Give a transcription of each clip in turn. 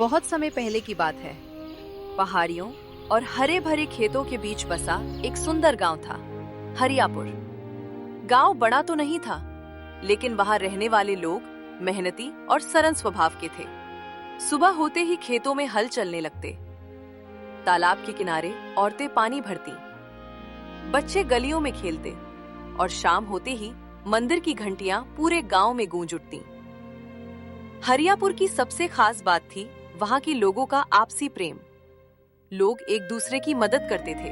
बहुत समय पहले की बात है। पहाड़ियों और हरे भरे खेतों के बीच बसा एक सुंदर गांव था, हरियापुर। गांव बड़ा तो नहीं था, लेकिन वहां रहने वाले लोग मेहनती और सरल स्वभाव के थे। सुबह होते ही खेतों में हल चलने लगते। तालाब के किनारे औरतें पानी भरती, बच्चे गलियों में खेलते और शाम होते ही मंदिर की घंटियां पूरे गांव में गूंज उठती। हरियापुर की सबसे खास बात थी वहां के लोगों का आपसी प्रेम। लोग एक दूसरे की मदद करते थे,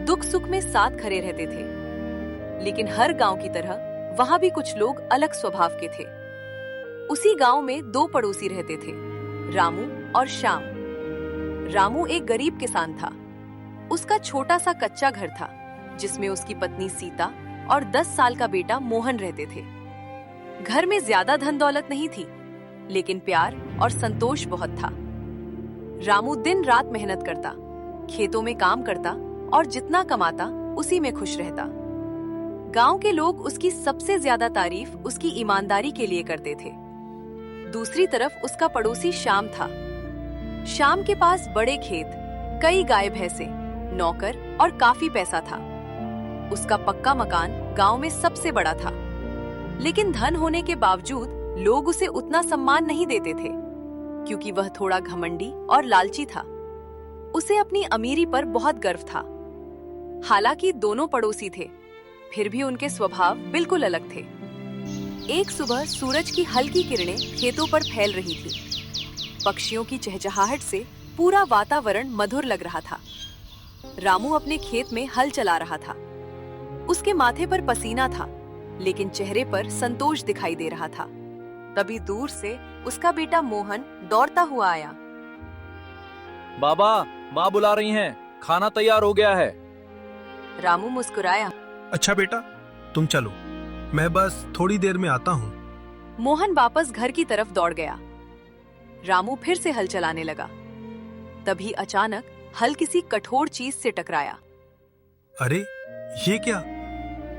दुख सुख में साथ खड़े रहते थे। लेकिन हर गांव की तरह वहां भी कुछ लोग अलग स्वभाव के थे। उसी गांव में दो पड़ोसी रहते थे, रामू और श्याम। रामू एक गरीब किसान था। उसका छोटा सा कच्चा घर था, जिसमें उसकी पत्नी सीता और 10 साल का बेटा मोहन रहते थे। घर में ज्यादा धन दौलत नहीं थी, लेकिन प्यार और संतोष बहुत था। रामू दिन रात मेहनत करता, खेतों में काम करता और जितना कमाता उसी में खुश रहता। गांव के लोग उसकी सबसे ज्यादा तारीफ उसकी ईमानदारी के लिए करते थे। दूसरी तरफ उसका पड़ोसी श्याम था। श्याम के पास बड़े खेत, कई गाय भैंसे, नौकर और काफी पैसा था। उसका पक्का मकान गांव में सबसे बड़ा था, लेकिन धन होने के बावजूद लोग उसे उतना सम्मान नहीं देते थे, क्योंकि वह थोड़ा घमंडी और लालची था। उसे अपनी अमीरी पर बहुत गर्व था। हालांकि दोनों पड़ोसी थे, फिर भी उनके स्वभाव बिल्कुल अलग थे। एक सुबह सूरज की हल्की किरणें खेतों पर फैल रही थी। पक्षियों की चहचहाहट से पूरा वातावरण मधुर लग रहा था। रामू अपने खेत में हल चला रहा था। उसके माथे पर पसीना था, लेकिन चेहरे पर संतोष दिखाई दे रहा था। तभी दूर से उसका बेटा मोहन दौड़ता हुआ आया। बाबा, माँ बुला रही हैं, खाना तैयार हो गया है। रामू मुस्कुराया। अच्छा बेटा, तुम चलो, मैं बस थोड़ी देर में आता हूँ। मोहन वापस घर की तरफ दौड़ गया। रामू फिर से हल चलाने लगा। तभी अचानक हल किसी कठोर चीज से टकराया। अरे, ये क्या?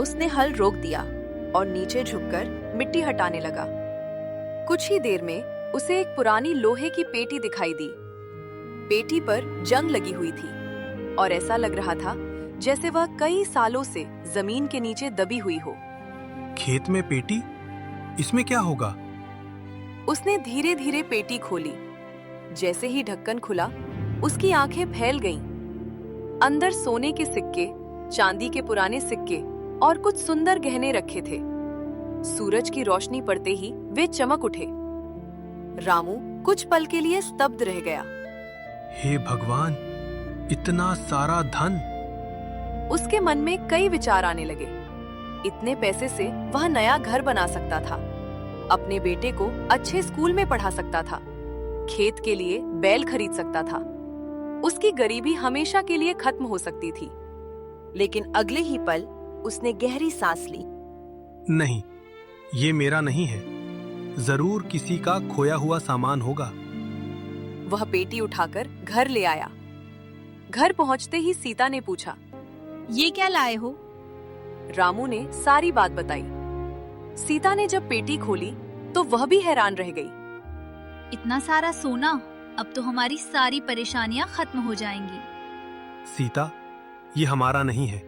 उसने हल रोक दिया और नीचे झुककर मिट्टी हटाने लगा। कुछ ही देर में उसे एक पुरानी लोहे की पेटी दिखाई दी। पेटी पर जंग लगी हुई थी और ऐसा लग रहा था जैसे वह कई सालों से जमीन के नीचे दबी हुई हो। खेत में पेटी? इसमें क्या होगा? उसने धीरे धीरे पेटी खोली। जैसे ही ढक्कन खुला, उसकी आंखें फैल गईं। अंदर सोने के सिक्के, चांदी के पुराने सिक्के और कुछ सुंदर गहने रखे थे। सूरज की रोशनी पड़ते ही वे चमक उठे। रामू कुछ पल के लिए स्तब्ध रह गया। हे भगवान, इतना सारा धन! उसके मन में कई विचार आने लगे। इतने पैसे से वह नया घर बना सकता था, अपने बेटे को अच्छे स्कूल में पढ़ा सकता था, खेत के लिए बैल खरीद सकता था। उसकी गरीबी हमेशा के लिए खत्म हो सकती थी। लेकिन अगले ही पल उसने गहरी सांस ली। नहीं, ये मेरा नहीं है। जरूर किसी का खोया हुआ सामान होगा। वह पेटी उठाकर घर ले आया। घर पहुंचते ही सीता ने पूछा, ये क्या लाए हो? रामू ने सारी बात बताई। सीता ने जब पेटी खोली तो वह भी हैरान रह गई। इतना सारा सोना, अब तो हमारी सारी परेशानियां खत्म हो जाएंगी। सीता, ये हमारा नहीं है।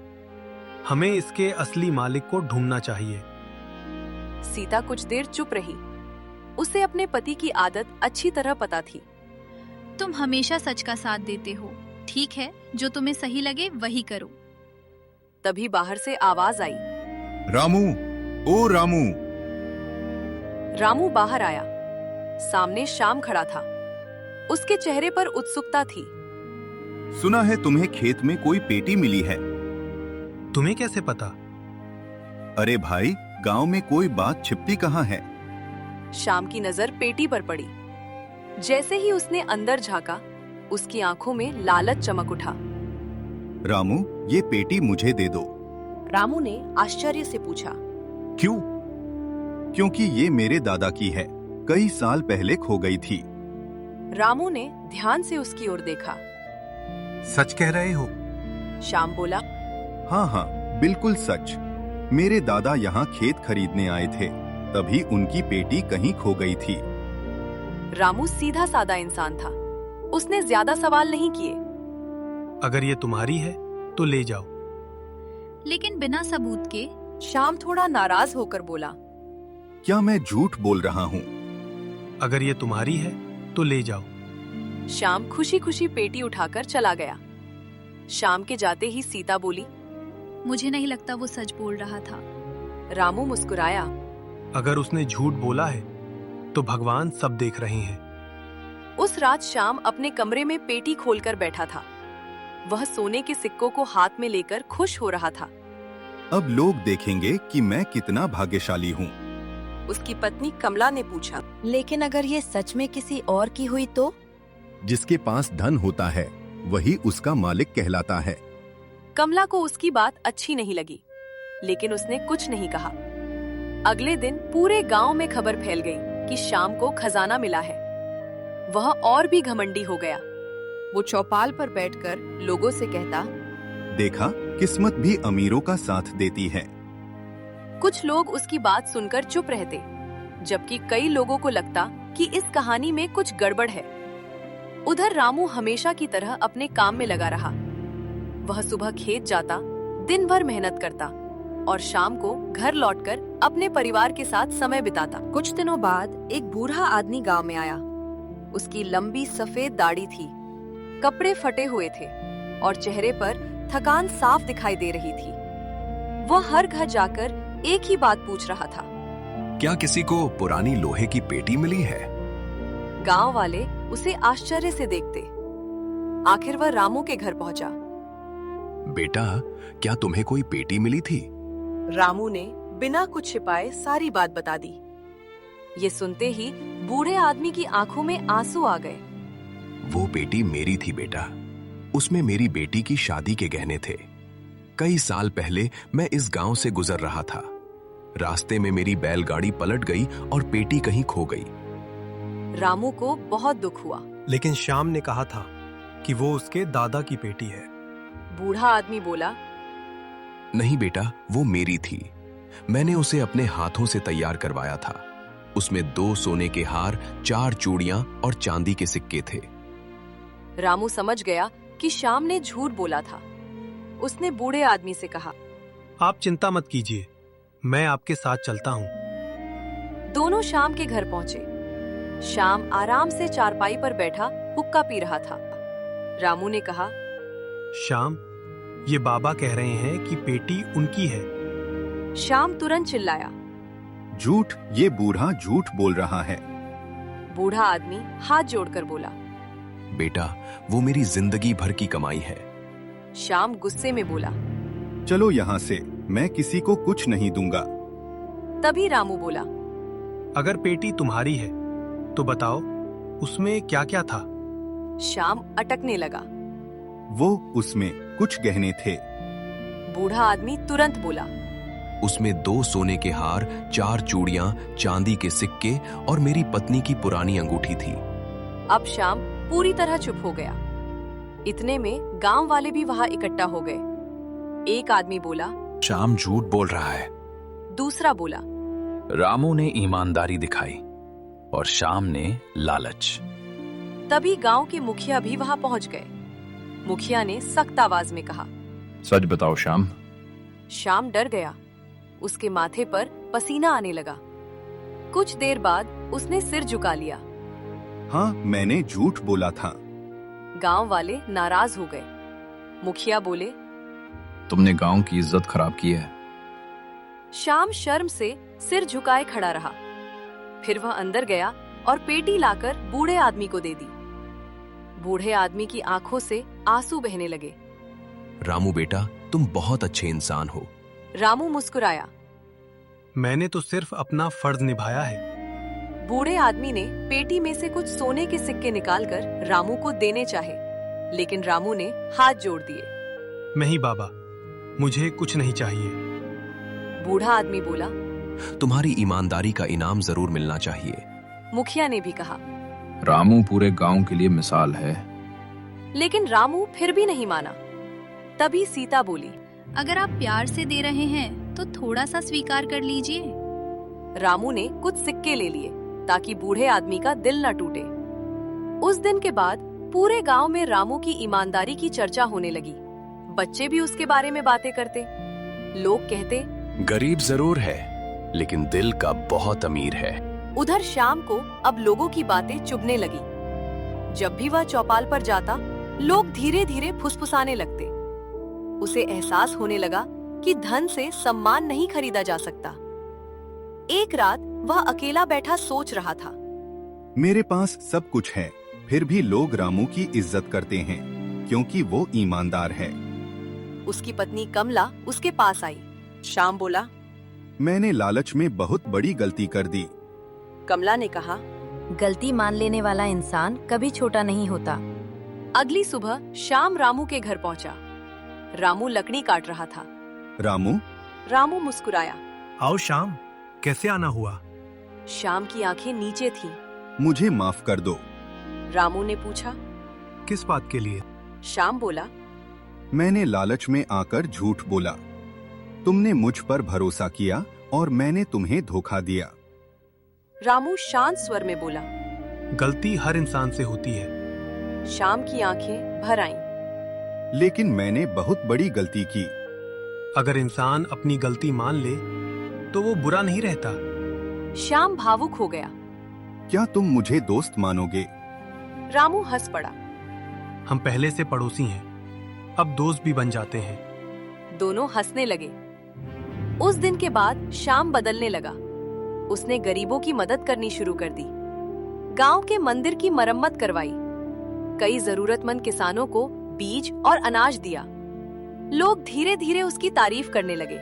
हमें इसके असली मालिक को ढूंढना चाहिए। सीता कुछ देर चुप रही। उसे अपने पति की आदत अच्छी तरह पता थी। तुम हमेशा सच का साथ देते हो। ठीक है, जो तुम्हें सही लगे वही करो। तभी बाहर से आवाज आई, रामू, ओ रामू। रामू बाहर आया। सामने श्याम खड़ा था। उसके चेहरे पर उत्सुकता थी। सुना है तुम्हें खेत में कोई पेटी मिली है। तुम्हें कैसे पता? अरे भाई, गांव में कोई बात छिपती कहाँ है। श्याम की नजर पेटी पर पड़ी। जैसे ही उसने अंदर झांका, उसकी आंखों में लालच चमक उठा। रामू, ये पेटी मुझे दे दो। रामू ने आश्चर्य से पूछा, क्यों? क्योंकि ये मेरे दादा की है, कई साल पहले खो गई थी। रामू ने ध्यान से उसकी ओर देखा। सच कह रहे हो? श्याम बोला, हाँ हाँ, बिल्कुल सच। मेरे दादा यहाँ खेत खरीदने आए थे, तभी उनकी पेटी कहीं खो गई थी। रामू सीधा सादा इंसान था। उसने ज्यादा सवाल नहीं किए। अगर ये तुम्हारी है तो ले जाओ। लेकिन बिना सबूत के। श्याम थोड़ा नाराज होकर बोला। क्या मैं झूठ बोल रहा हूँ? अगर ये तुम्हारी है तो ले जाओ। श्याम खुशी खुशी पेटी उठाकर चला गया। शाम के जाते ही सीता बोली। मुझे नहीं लगता वो सच बोल रहा था। रामू मुस्कुराया। अगर उसने झूठ बोला है तो भगवान सब देख रहे हैं। उस रात श्याम अपने कमरे में पेटी खोलकर बैठा था। वह सोने के सिक्कों को हाथ में लेकर खुश हो रहा था। अब लोग देखेंगे कि मैं कितना भाग्यशाली हूँ। उसकी पत्नी कमला ने पूछा। लेकिन अगर ये सच में किसी और की हुई तो? जिसके पास धन होता है वही उसका मालिक कहलाता है। कमला को उसकी बात अच्छी नहीं लगी, लेकिन उसने कुछ नहीं कहा। अगले दिन पूरे गांव में खबर फैल गई कि श्याम को खजाना मिला है। वह और भी घमंडी हो गया। वो चौपाल पर बैठकर लोगों से कहता, देखा, किस्मत भी अमीरों का साथ देती है। कुछ लोग उसकी बात सुनकर चुप रहते, जबकि कई लोगों को लगता कि इस कहानी में कुछ गड़बड़ है। उधर रामू हमेशा की तरह अपने काम में लगा रहा। वह सुबह खेत जाता, दिन भर मेहनत करता और शाम को घर लौटकर अपने परिवार के साथ समय बिताता। कुछ दिनों बाद एक बूढ़ा आदमी गांव में आया। उसकी लंबी सफेद दाढ़ी थी, कपड़े फटे हुए थे और चेहरे पर थकान साफ दिखाई दे रही थी। वह हर घर जाकर एक ही बात पूछ रहा था। क्या किसी को पुरानी लोहे की पेटी मिली है? गांव वाले उसे आश्चर्य से देखते। आखिर वह रामू के घर पहुंचा। बेटा, क्या तुम्हें कोई पेटी मिली थी? रामू ने बिना कुछ छिपाए सारी बात बता दी। ये सुनते ही बूढ़े आदमी की आंखों में आंसू आ गए। वो पेटी मेरी थी बेटा। उसमें मेरी बेटी की शादी के गहने थे। कई साल पहले मैं इस गांव से गुजर रहा था। रास्ते में मेरी बैलगाड़ी पलट गई और पेटी कहीं खो गई। रामू को बहुत दुख हुआ। लेकिन श्याम ने कहा था कि वो उसके दादा की पेटी है। बूढ़ा आदमी बोला, नहीं बेटा, वो मेरी थी। मैंने उसे अपने हाथों से तैयार करवाया था। उसमें 2 सोने के हार, 4 चूड़ियां और चांदी के सिक्के थे। रामू समझ गया कि श्याम ने झूठ बोला था। उसने बूढ़े आदमी से कहा, आप चिंता मत कीजिए, मैं आपके साथ चलता हूँ। दोनों श्याम के घर पहुंचे। श्याम आराम से चारपाई पर बैठा हुक्का पी रहा था। रामू ने कहा, श्याम, ये बाबा कह रहे हैं कि पेटी उनकी है। श्याम तुरंत चिल्लाया, झूठ, ये बूढ़ा झूठ बोल रहा है। बूढ़ा आदमी हाथ जोड़कर बोला, बेटा, वो मेरी जिंदगी भर की कमाई है। श्याम गुस्से में बोला, चलो यहाँ से, मैं किसी को कुछ नहीं दूंगा। तभी रामू बोला, अगर पेटी तुम्हारी है तो बताओ उसमें क्या क्या था? श्याम अटकने लगा। वो उसमें कुछ गहने थे। बूढ़ा आदमी तुरंत बोला, उसमें 2 सोने के हार, 4 चूड़ियां, चांदी के सिक्के और मेरी पत्नी की पुरानी अंगूठी थी। अब श्याम पूरी तरह चुप हो गया। इतने में गांव वाले भी वहां इकट्ठा हो गए। एक आदमी बोला, श्याम झूठ बोल रहा है। दूसरा बोला, रामू ने ईमानदारी दिखाई और श्याम ने लालच। तभी गांव के मुखिया भी वहां पहुंच गए। मुखिया ने सख्त आवाज में कहा, सच बताओ श्याम। श्याम डर गया। उसके माथे पर पसीना आने लगा। कुछ देर बाद उसने सिर झुका लिया। हाँ, मैंने झूठ बोला था। गांव वाले नाराज हो गए। मुखिया बोले, तुमने गांव की इज्जत खराब की है। श्याम शर्म से सिर झुकाए खड़ा रहा। फिर वह अंदर गया और पेटी लाकर बूढ़े आदमी को दे दी। बूढ़े आदमी की आंखों से आंसू बहने लगे। रामू बेटा, तुम बहुत अच्छे इंसान हो। रामू मुस्कुराया। मैंने तो सिर्फ अपना फर्ज निभाया है। बूढ़े आदमी ने पेटी में से कुछ सोने के सिक्के निकालकर रामू को देने चाहे, लेकिन रामू ने हाथ जोड़ दिए। नहीं बाबा, मुझे कुछ नहीं चाहिए। बूढ़ा आदमी बोला, तुम्हारी ईमानदारी का इनाम जरूर मिलना चाहिए। मुखिया ने भी कहा। रामू पूरे गांव के लिए मिसाल है। लेकिन रामू फिर भी नहीं माना। तभी सीता बोली, अगर आप प्यार से दे रहे हैं तो थोड़ा सा स्वीकार कर लीजिए। रामू ने कुछ सिक्के ले लिए ताकि बूढ़े आदमी का दिल न टूटे। उस दिन के बाद पूरे गांव में रामू की ईमानदारी की चर्चा होने लगी। बच्चे भी उसके बारे में बातें करते। लोग कहते, गरीब जरूर है लेकिन दिल का बहुत अमीर है। उधर शाम को अब लोगों की बातें चुभने लगी। जब भी वह चौपाल पर जाता, लोग धीरे धीरे फुसफुसाने लगते। उसे एहसास होने लगा कि धन से सम्मान नहीं खरीदा जा सकता। एक रात वह अकेला बैठा सोच रहा था। मेरे पास सब कुछ है, फिर भी लोग रामू की इज्जत करते हैं क्योंकि वो ईमानदार है। उसकी पत्नी कमला उसके पास आई। श्याम बोला, मैंने लालच में बहुत बड़ी गलती कर दी। कमला ने कहा, गलती मान लेने वाला इंसान कभी छोटा नहीं होता। अगली सुबह श्याम रामू के घर पहुंचा। रामू लकड़ी काट रहा था। रामू मुस्कुराया। आओ श्याम, कैसे आना हुआ? श्याम की आंखें नीचे थीं। मुझे माफ कर दो। रामू ने पूछा। किस बात के लिए? श्याम बोला, मैंने लालच में आकर झूठ बोला। तुमने मुझ पर भरोसा किया और मैंने तुम्हें धोखा दिया। रामू शांत स्वर में बोला। गलती हर इंसान से होती है। श्याम की आंखें भर आईं। लेकिन मैंने बहुत बड़ी गलती की। अगर इंसान अपनी गलती मान ले तो वो बुरा नहीं रहता। श्याम भावुक हो गया। क्या तुम मुझे दोस्त मानोगे? रामू हंस पड़ा। हम पहले से पड़ोसी हैं, अब दोस्त भी बन जाते हैं। दोनों हंसने लगे। उस दिन के बाद श्याम बदलने लगा। उसने गरीबों की मदद करनी शुरू कर दी। गांव के मंदिर की मरम्मत करवाई। कई जरूरतमंद किसानों को बीज और अनाज दिया। लोग धीरे धीरे उसकी तारीफ करने लगे।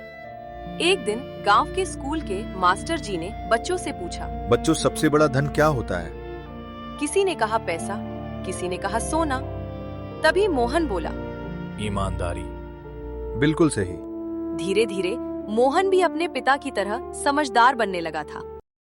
एक दिन गांव के स्कूल के मास्टर जी ने बच्चों से पूछा, बच्चों, सबसे बड़ा धन क्या होता है? किसी ने कहा पैसा, किसी ने कहा सोना। तभी मोहन बोला, ईमानदारी। बिल्कुल सही। धीरे धीरे मोहन भी अपने पिता की तरह समझदार बनने लगा था।